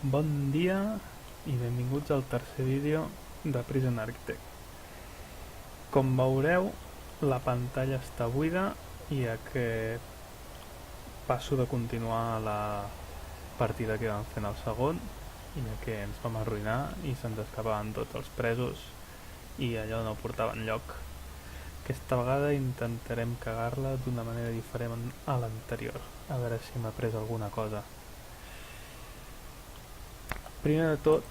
Bon dia i benvinguts al tercer vídeo de Prison Architect. Com veureu, la pantalla està buida i que passo de continuar la partida que vam fer en el segon i que ens vam arruïnar i se'ns escapaven tots els presos i allò no portava enlloc. Aquesta vegada intentarem cagar-la d'una manera diferent a l'anterior, a veure si m'ha après alguna cosa. Primer de tot,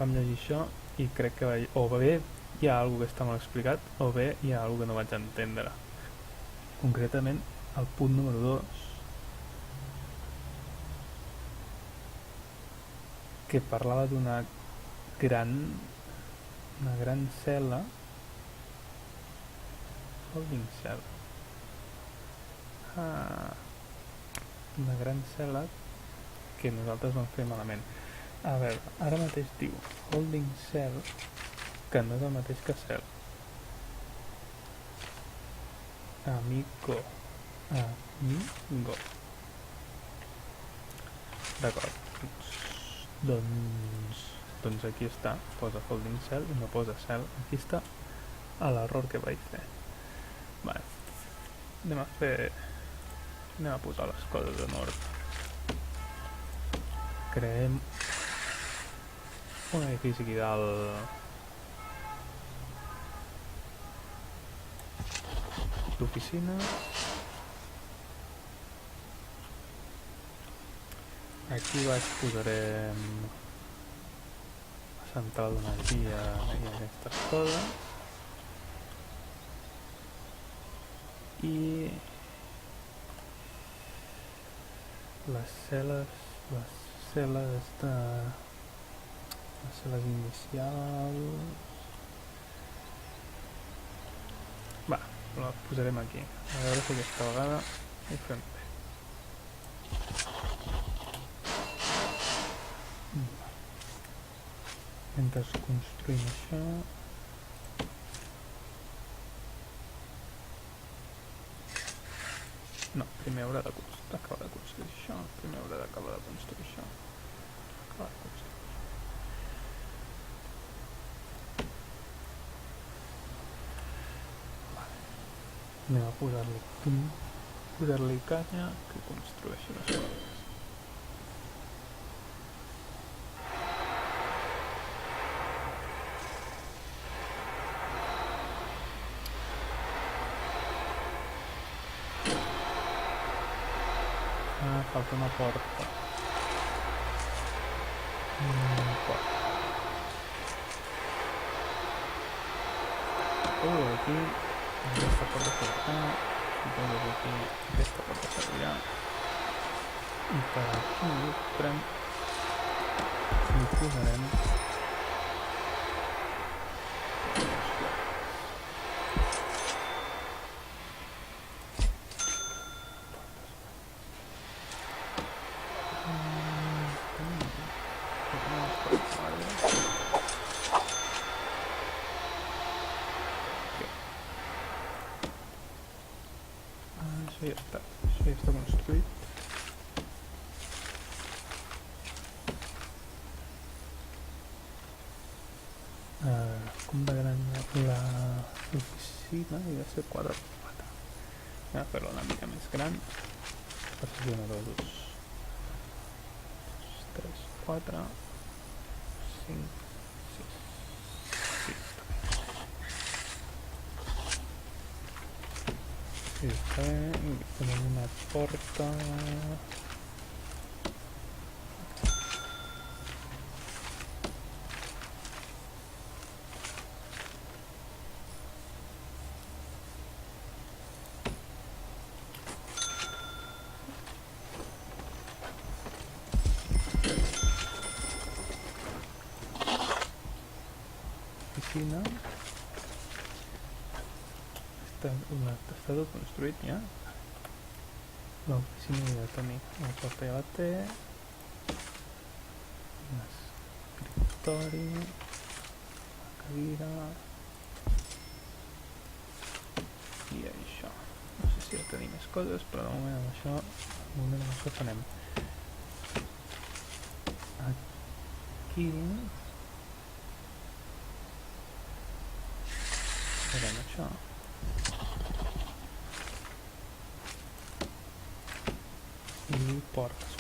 vam llegir això i crec que o bé hi ha alguna que està mal explicat o bé hi ha alguna que no vaig entendre. Concretament, el punt número 2, que parlava d'una gran cel·la, holding cell, una gran cel·la que nosaltres vam fer malament. A veure, ara mateix diu holding cell, que no és el mateix que cell. Amigo. D'acord. Doncs aquí està, posa holding cell i no posa cell. Aquí està l'error que vaig fer. Vale. Anem a posar les coses en ordre. Creem un edifici aquí dalt d'oficina. Aquí baix posarem la central d'energia i aquestes coses. I les cel·les inicials. Va, la posarem aquí. A veure si aquesta vegada ho fem bé. Mentre construïm això... No, primer haurà d'acabar de construir això. Primer haurà d'acabar de construir això. Acabar de construir. Vale. Anem a posar-li canya que construeixi les coses. Falta una porta. Aquí aquesta porta servirà, suposo que aquí aquesta porta servirà, i per aquí hi posarem això ja està construït. Com de gran l'oficina i de ser 4x4. Anem a fer-la una mica més gran. Per ser 1, 2, 3, 4, 5, 6. Sí, està bé. I tenim una porta. Oficina. Està tot construït ja. L'oficina ja tenir la porta ja la té. Un escriptori, la cadira i això. No sé si ha de tenir més coses, però de moment amb això farem aquí. Farem això. I portes.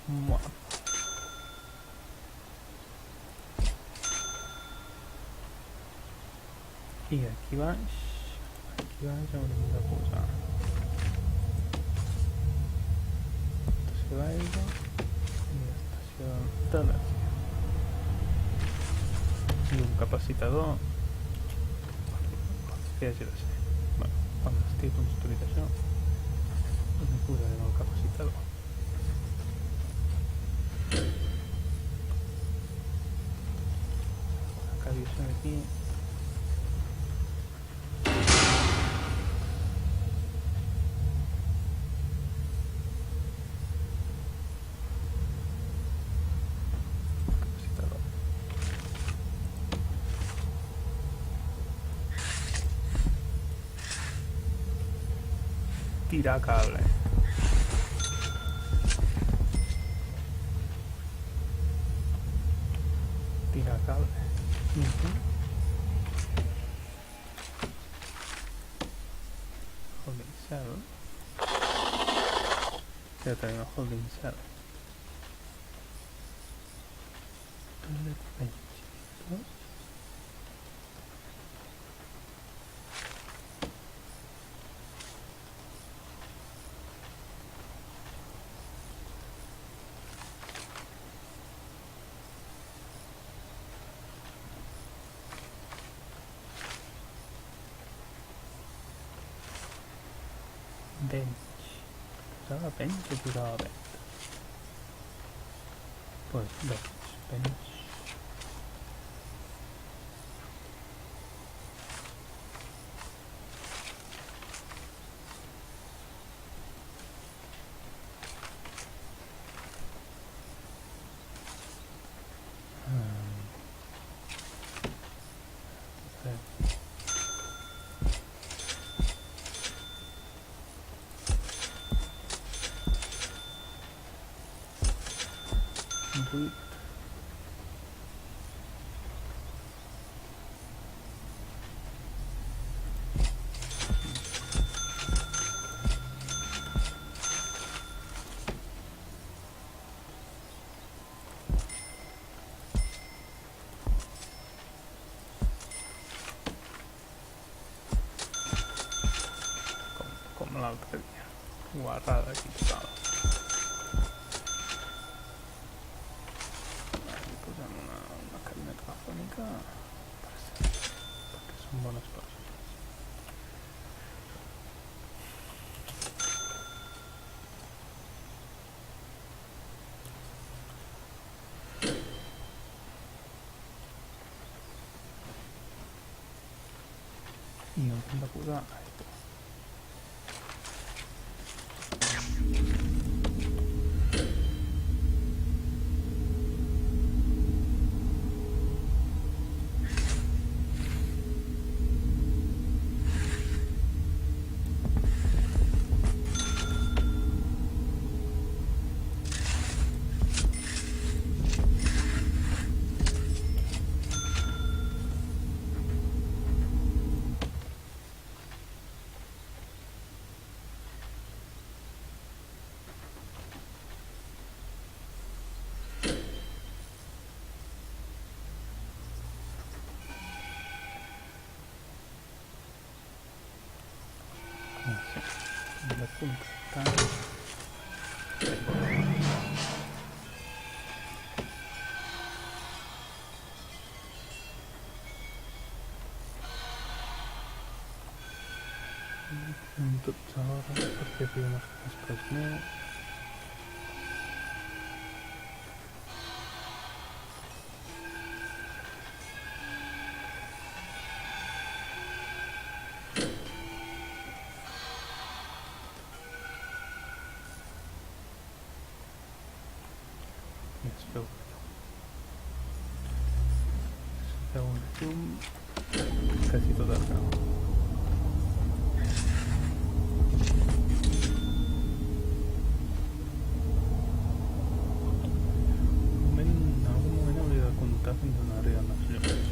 Mola. I aquí baix haurem de posar estació d'aigua i estació d'energia i un capacitador que hagi de ser. Bueno, quan estigui construït això hi posarem el capacitador. Acabi això d'aquí. Tirar cable. Holding cell. Ya tenemos holding cell. Bench. ¿Posaba bench o posaba bench? Pues bench. Buit. Com l'altre dia. Guarrada aquí total. Una cabina telefònica perquè són bones persones. I no hem de posar aigua. Hem de contractar. Tots alhora perquè havia unes després meu. I es veu Feu un zoom quasi tot arreu. En algun moment hauria de comptar fins on arriben els llums.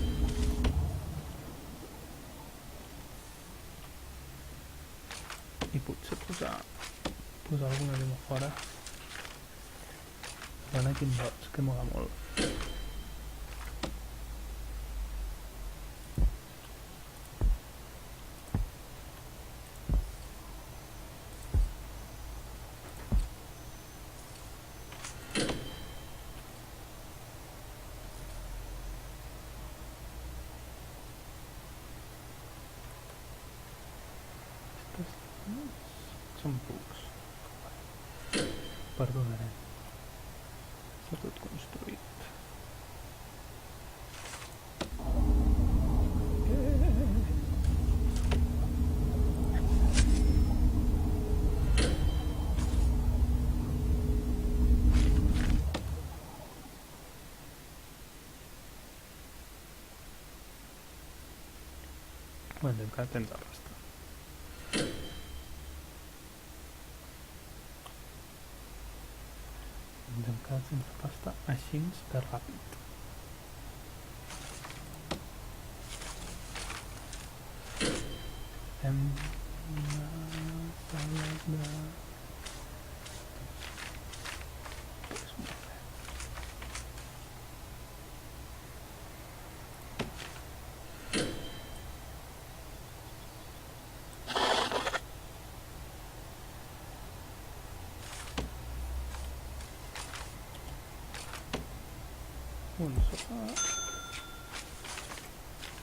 I potser posar alguna llum a fora. Van aquí en bots, que mola molt. Són pucs. Perdonaré. Està tot construït. Bueno, encara tens el rastre. Ens hem quedat sense pasta així de ràpid. Hem parlat de... Pues molt bé. Un sofà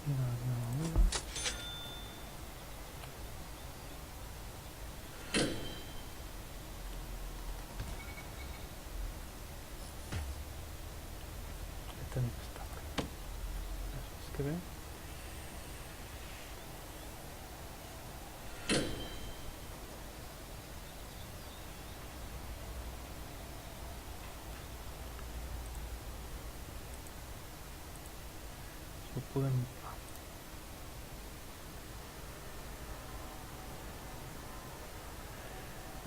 i una beguda. Ja tenim estoc. És que bé. Ho podem...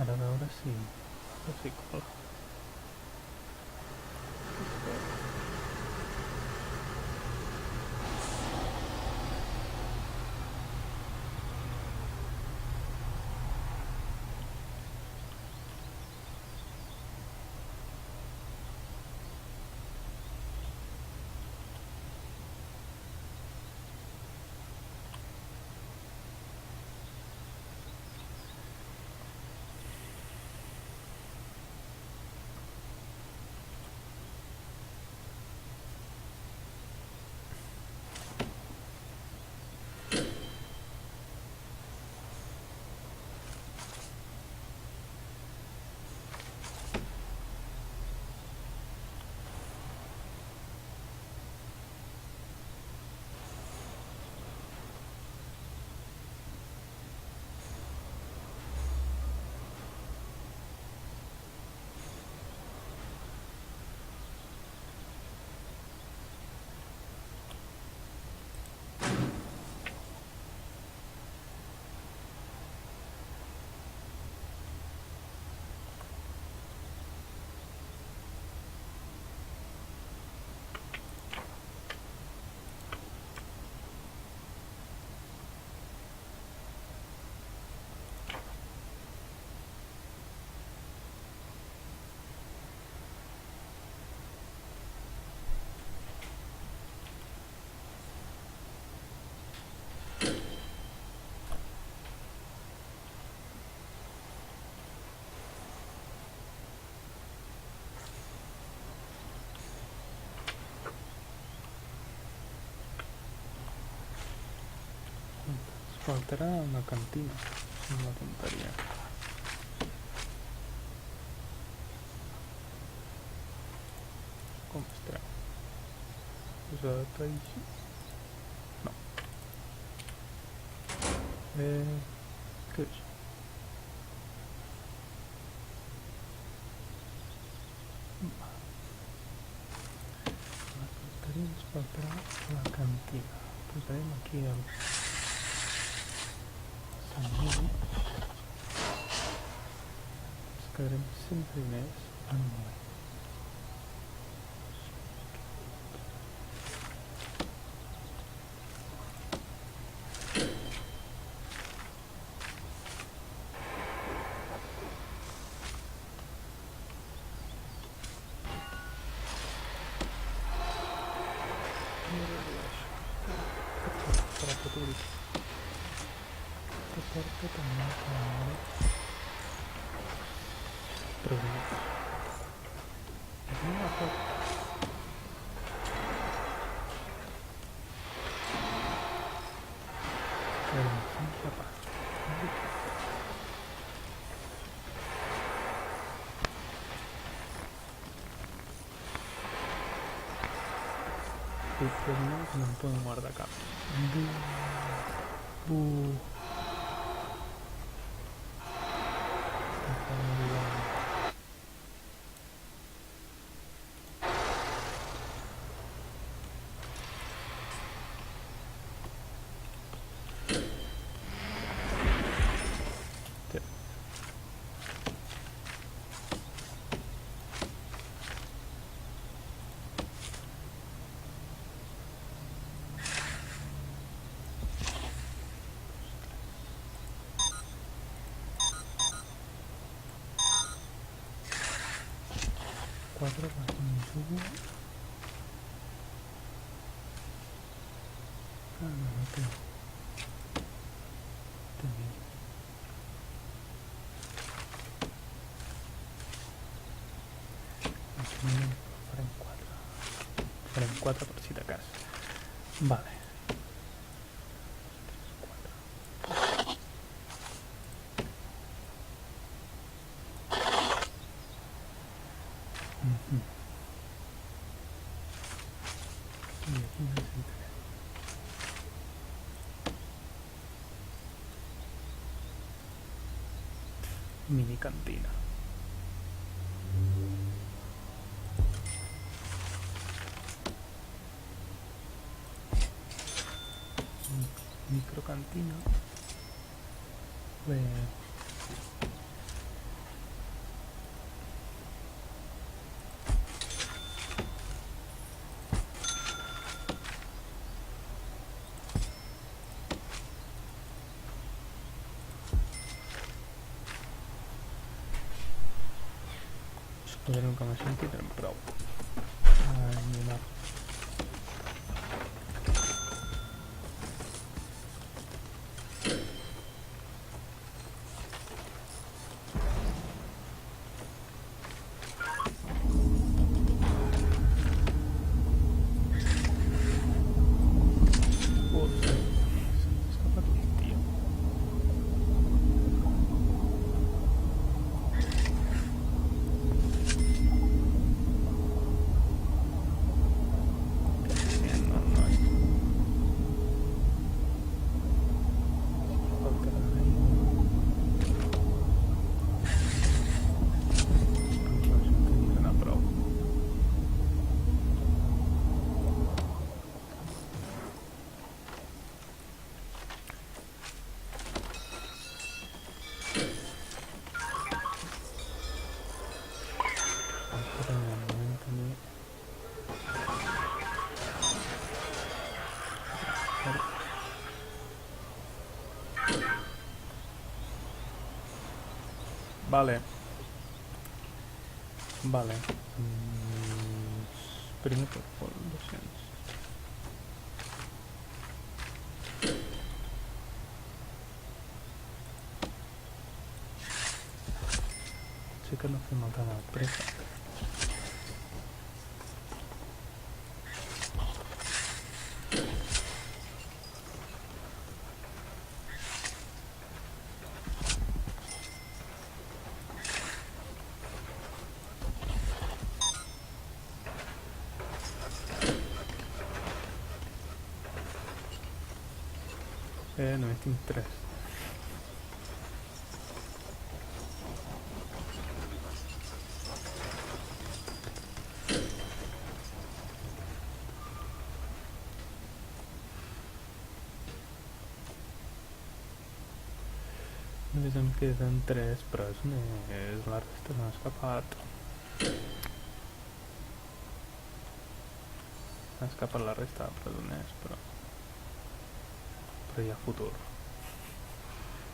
Ara a veure si cola. Faltarà una cantina, una tonteria. Com es treu? Posat així? No. Què és? La Podríem faltar la cantina. Posarem aquí el sandvitx. Ens quedarem 100 primers en un moment. Porta també produïts. És una porta. Sense pas. Potser no en podem guardar cap. Quatre més 1. No té. Farem 4. Farem 4 per si de cas. Vale. 4. I aquí necessitarem mini cantina. Microcantina. Podrem que m'hagi sentit en prou. Vale. Vale. Primer por 200. Sí que no hace falta la presa. No, tinc 3. només em queden 3 presoners, la resta s'han escapat. S'han escapat la resta de presoners, però hi ha futur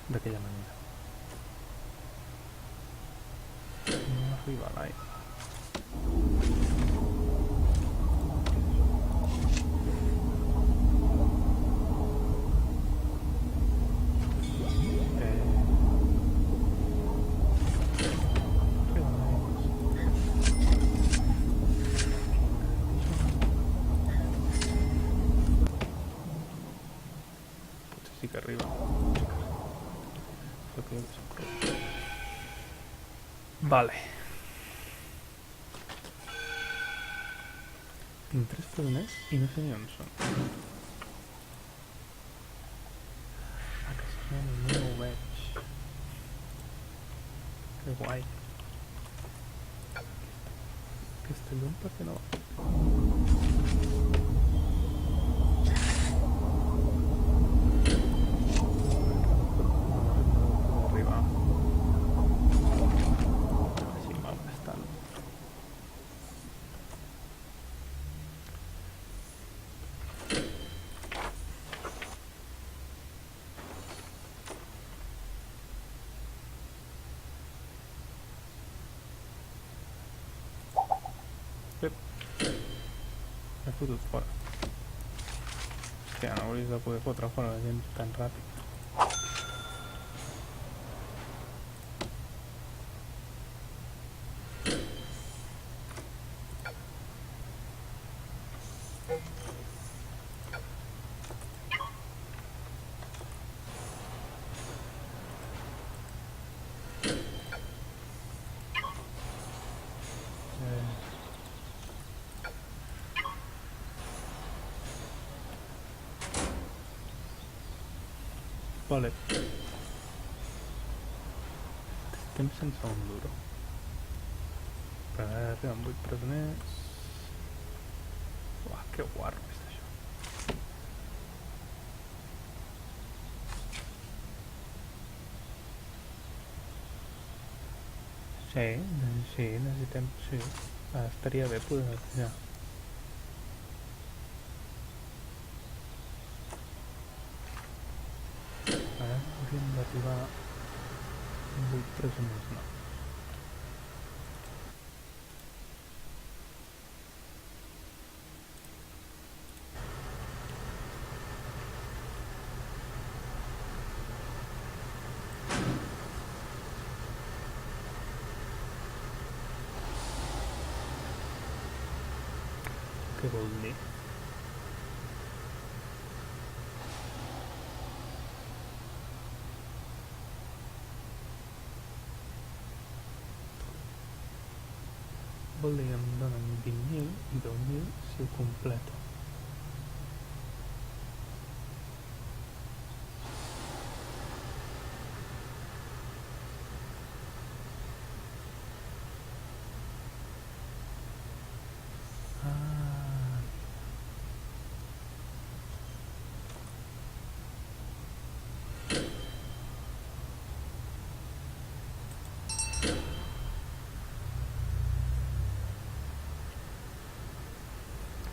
d'aquella manera. No arriba l'aigua. Sí que arriba. Vale. Tinc 3 presoners i no sé ni on són. Ah, que són, no ho veig. Que guai. Aquesta llum per què no va? M'he fotut fora. Hòstia, no hauries de poder fotre fora la gent tan ràpid. Vale. Estem sense un duro. Però ara arriben 8 presoners. Uah, que guarro és això. Sí, necessitem... Sí, estaria bé poder netejar. Ara hauríem d'arribar a 8 presoners, no. Què vol dir? Vol dir que em donen 20.000 i 10.000 si ho completo.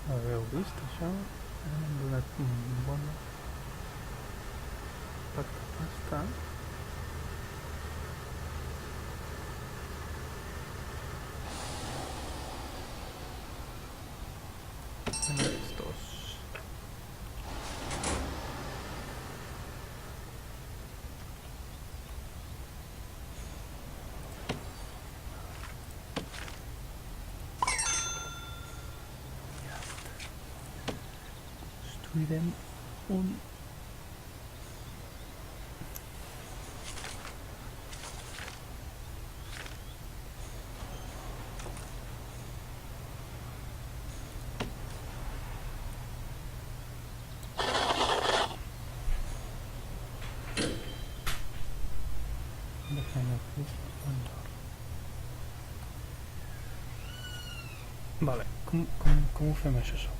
Haveu vist això? M'han donat un bon pack de pasta. En aquests dos. Construirem un... Vale, com ho fem això sopa?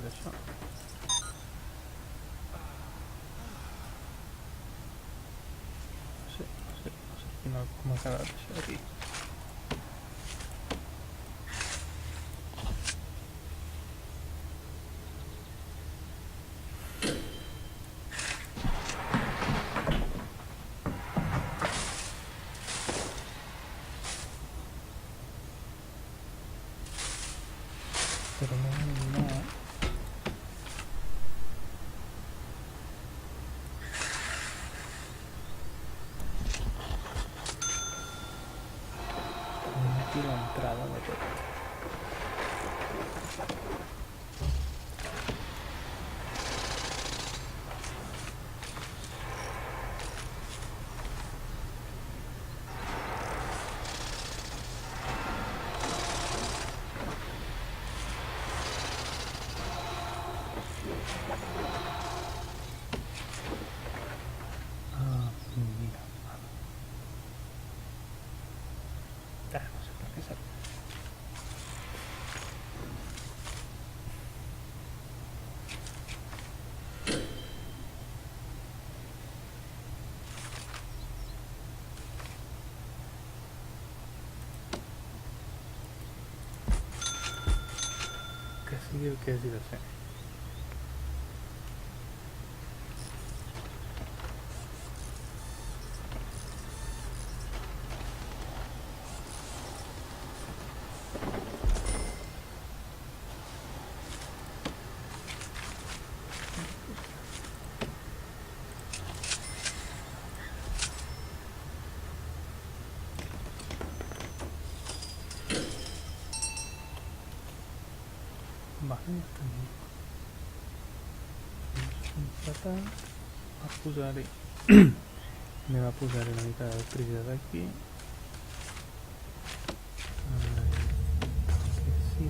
és això? No sé com ha quedat això aquí. Però no. Aquí l'entrada de tot. Mira. No sé per què s'ha... Que sigui el que hagi de ser. Vale, ja tenim completat. A posar-hi anem a posar-hi una mica d'electricitat aquí. Que sí.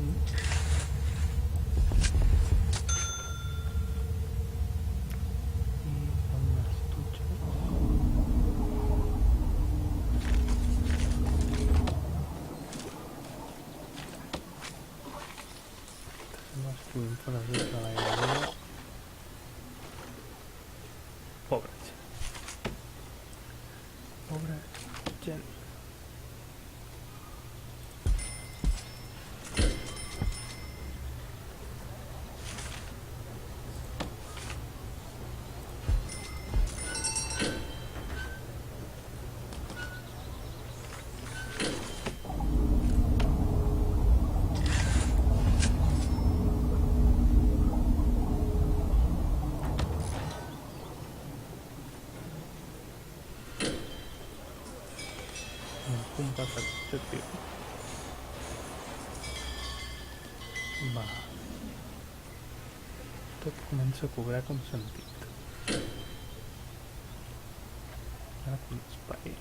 I amb les dutxes les podem fer les dutxes a l'aire. Pobre gent. Pobre gent. Completat l'objectiu. Va. Tot comença a cobrar com sentit. Ara com espai.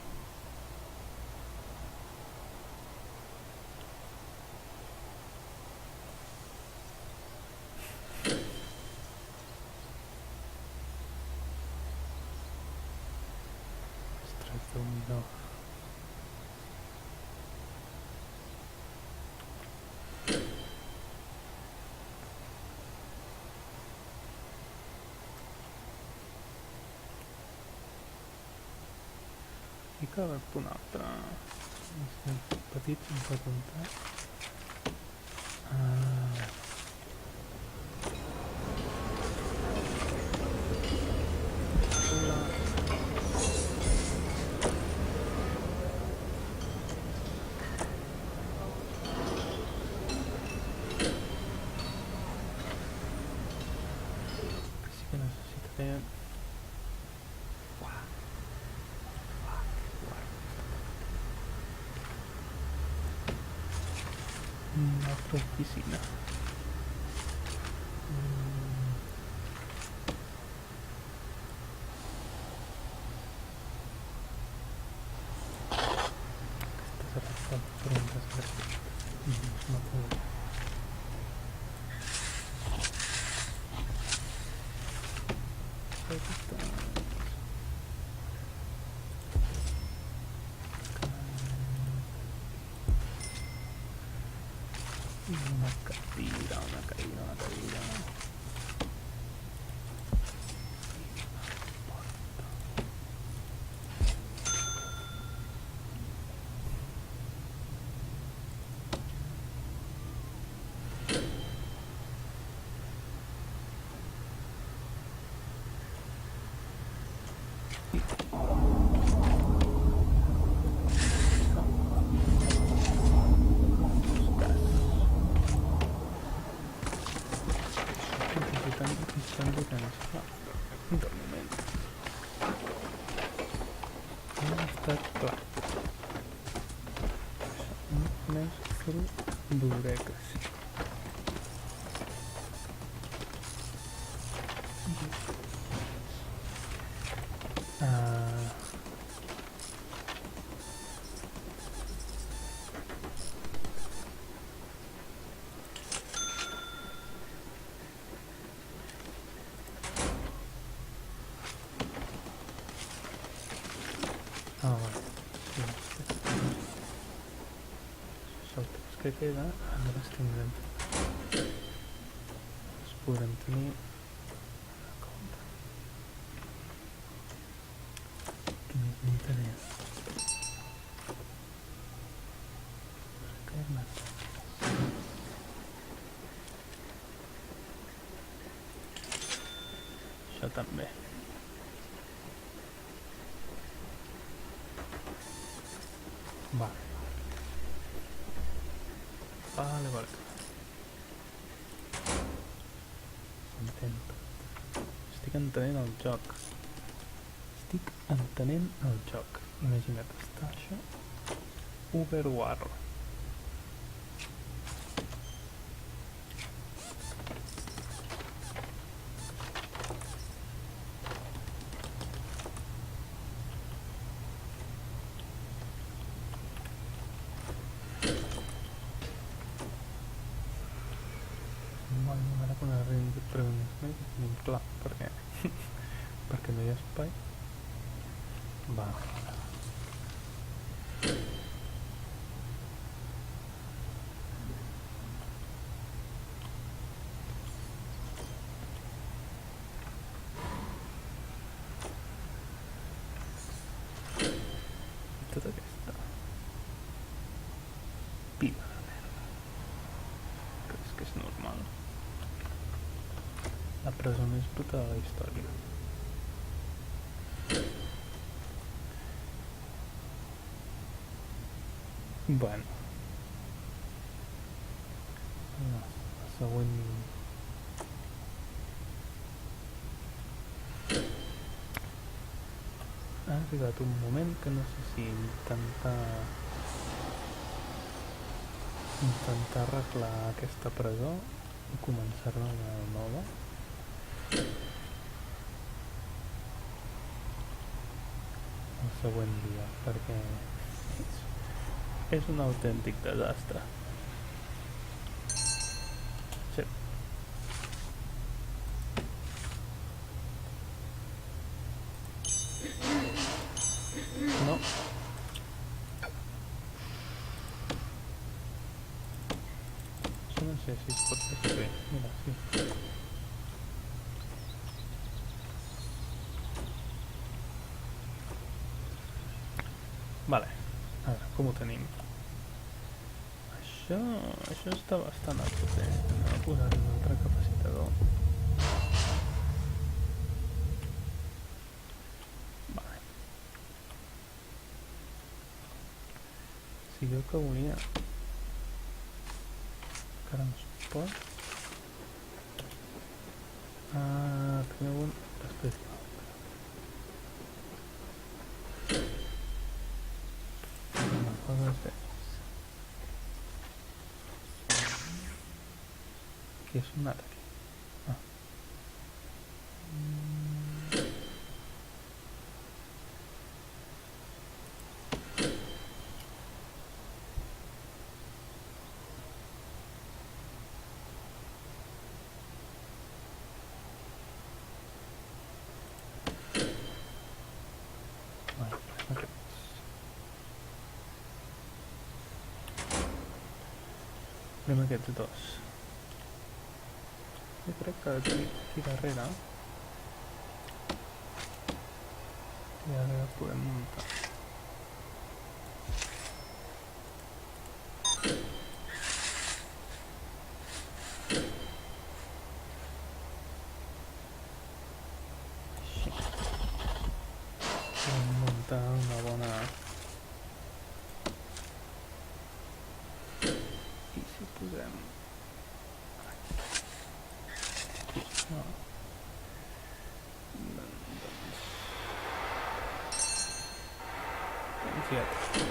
Ostres, Déu-n'hi-do. I cada punt altre. Petit sense comptar. Sí que necessitaré... una altra oficina. Aquesta serà per un desgràfic. No puc. Una cadira, una cadira, una cadira. De moment no està clar. Només veuré que sí. Vale. Sí, els temps que queda ara les tindrem. Els podrem tenir en compte. Quin és l'interès? Això també. Vale. Vale. Estic entenent el joc. Imagina't, està això. Uberwar. Ara quan arribin de preguntes més ho tenim clar, perquè no hi ha espai. Va. Tota aquesta pila de merda, que és normal. La presó més bruta de la història. Bueno. La següent... Ha arribat un moment que no sé si intentar arreglar aquesta presó i començar-ne una nova. El següent dia, perquè és un autèntic desastre. Sí. No. Això no sé si es pot fer servir. Mira, sí. Vale, a veure, com ho tenim? Això està bastant a poder. Anem a posar-hi un altre capacitador. Vale. Si jo que volia... Encara no es pot. Primer un, després l'altre. Què ha sonat aquí? Primer aquests dos. Jo crec que aquí darrere podem muntar. Podem muntar una bona... I si posem... No. Doncs ja està.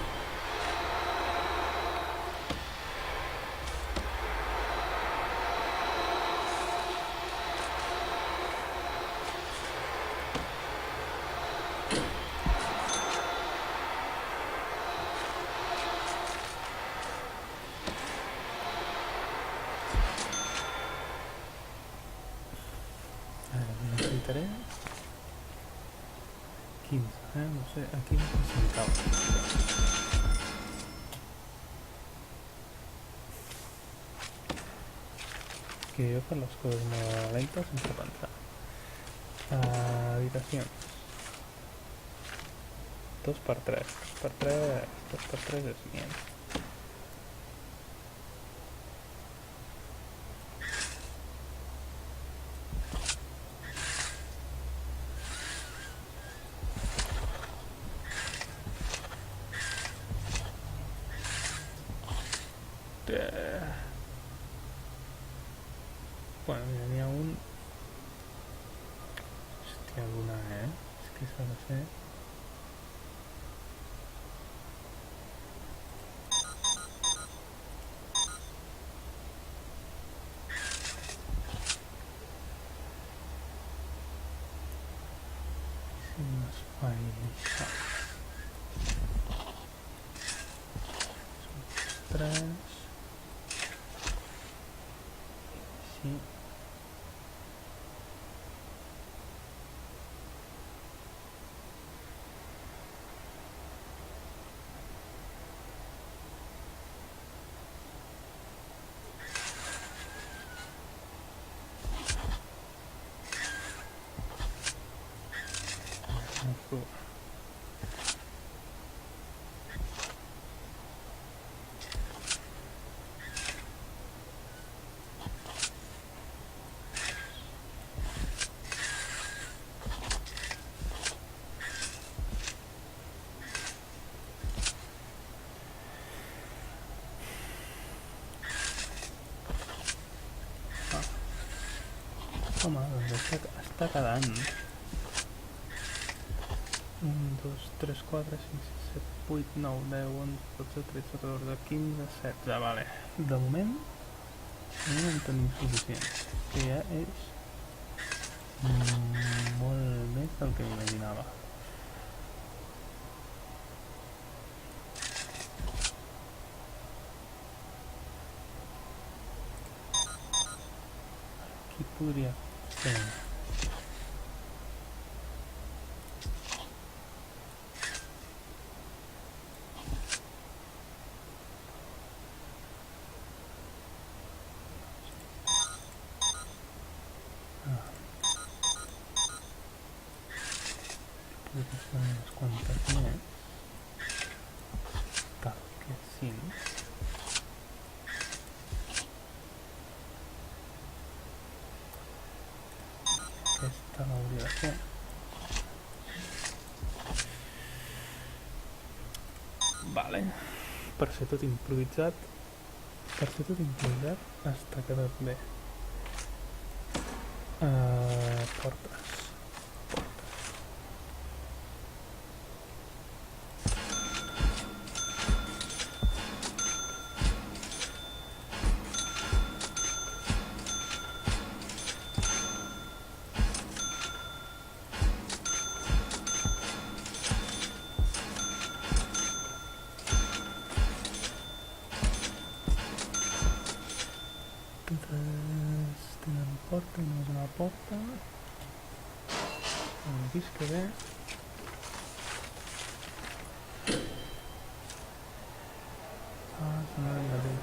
Necessitaré 15, no sé, aquí no necessitava. Que jo faig les coses molt lentes sense pensar. Habitacions. 2x3. 2x3 és mient. Bueno, mira, n'hi ha un... Hòstia, alguna, És que s'ha de fer... Sí, un espai... Són 3... Sí... Home, doncs està quedant. 1, 2, 3, 4, 5, 6, 7, 8, 9, 10, 11, 12, 13, 14, 15, 16, vale. De moment en tenim suficient, que ja és molt més del que m'imaginava. Aquí podria fer... Podria fer unes quantes més. Tal que 5. Aquesta l'hauria de fer. Vale. Per ser tot improvisat, està quedat bé. Portes. Totes tenen porta i només una porta. Hem vist que bé. S'ha de dir.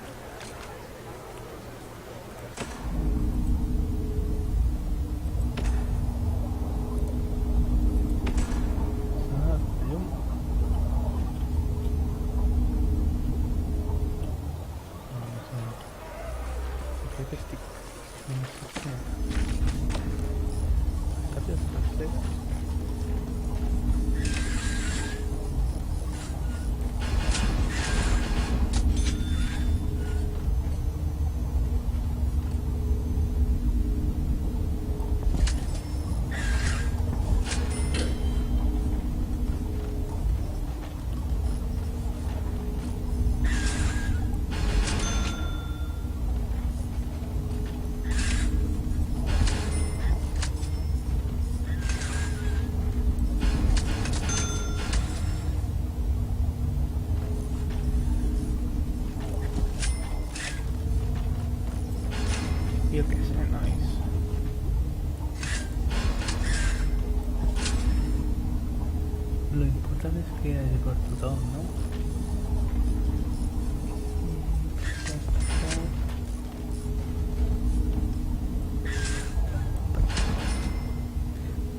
Crec que estic... No sé què. Patates traseres. Jo què sé, nois. Lo important és que hi hagi per tothom, no?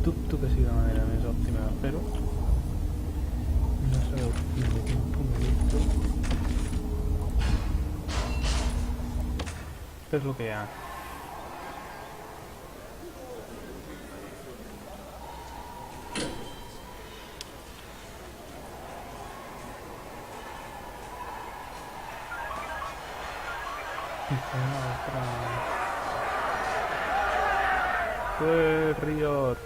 Dubto que sigui la manera més òptima de fer-ho. No sabeu fins a quin punt he vist-ho. Però és el que hi ha. I fer una altra... Riot!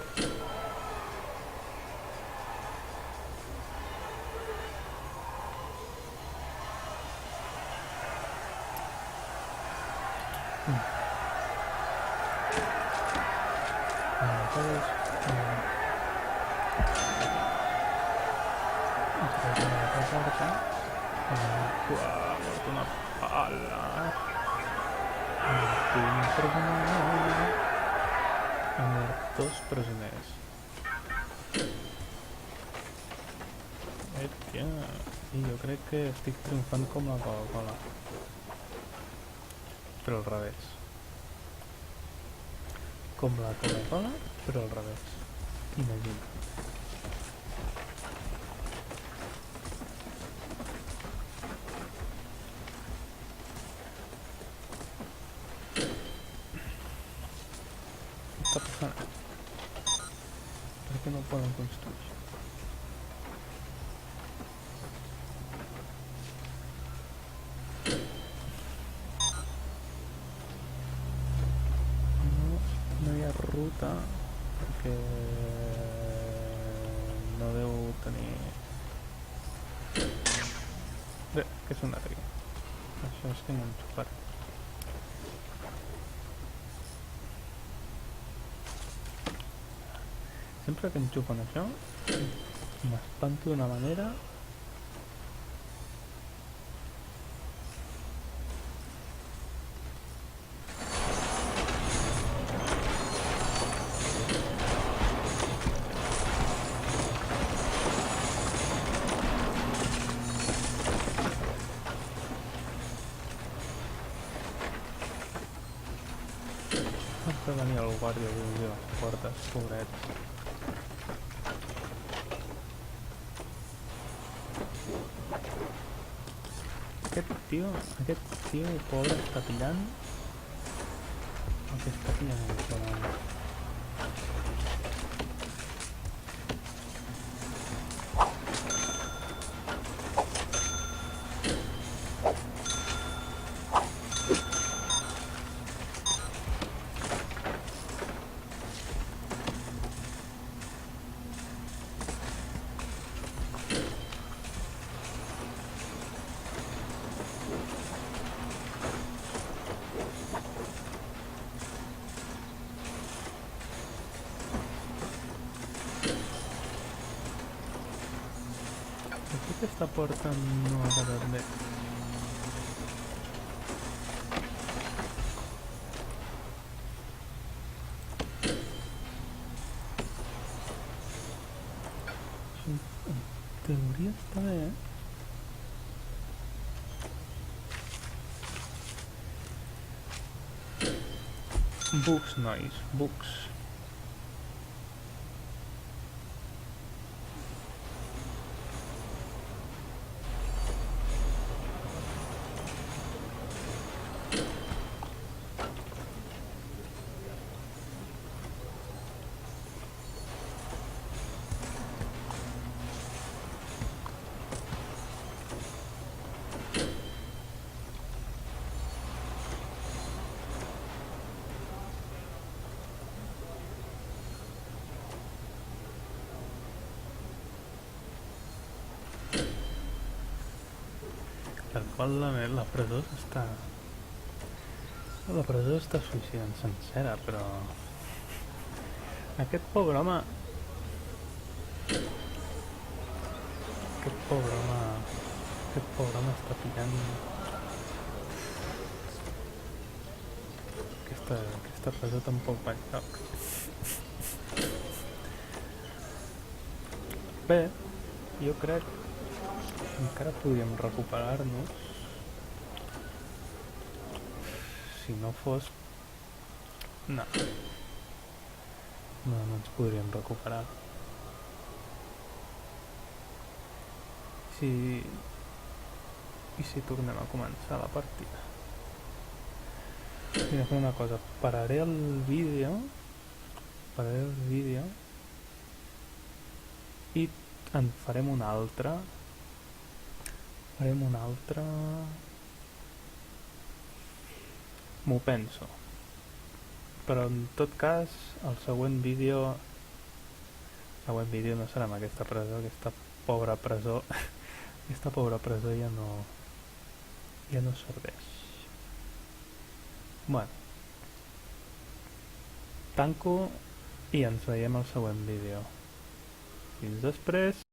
Aleshores... mort una palla, ha mort dos presoners. Hòstia, i jo crec que estic triomfant com la Coca-Cola. Però al revés. Com la Coca-Cola, però al revés. Imagina. Què està passant? Per què no poden construir? No hi ha ruta perquè no deu tenir... Bé, què és un aquí? Això és que no enxufaré. Sempre que enxufen això, m'espanto d'una manera... Has de venir al guàrdia d'obrir les portes, pobrets. Aquest tio pobre està pillant el que està pillant el problema. Aquesta porta no ha quedat bé. En teoria està bé, Bugs, nois, bugs. igual la presó s'està... La presó està suïcidant sencera, però... Aquest pobre home... Aquest pobre home està pillant... Aquesta presó tampoc va enlloc. Bé, jo crec que encara podríem recuperar-nos si no fos... No. No ens podríem recuperar. I si tornem a començar la partida? Mira, fem una cosa. Pararé el vídeo i en farem un altre. M'ho penso. Però en tot cas, el següent vídeo no serà amb aquesta presó, aquesta pobra presó. Aquesta pobra presó ja no serveix. Bueno, tanco i ens veiem al següent vídeo. Fins després.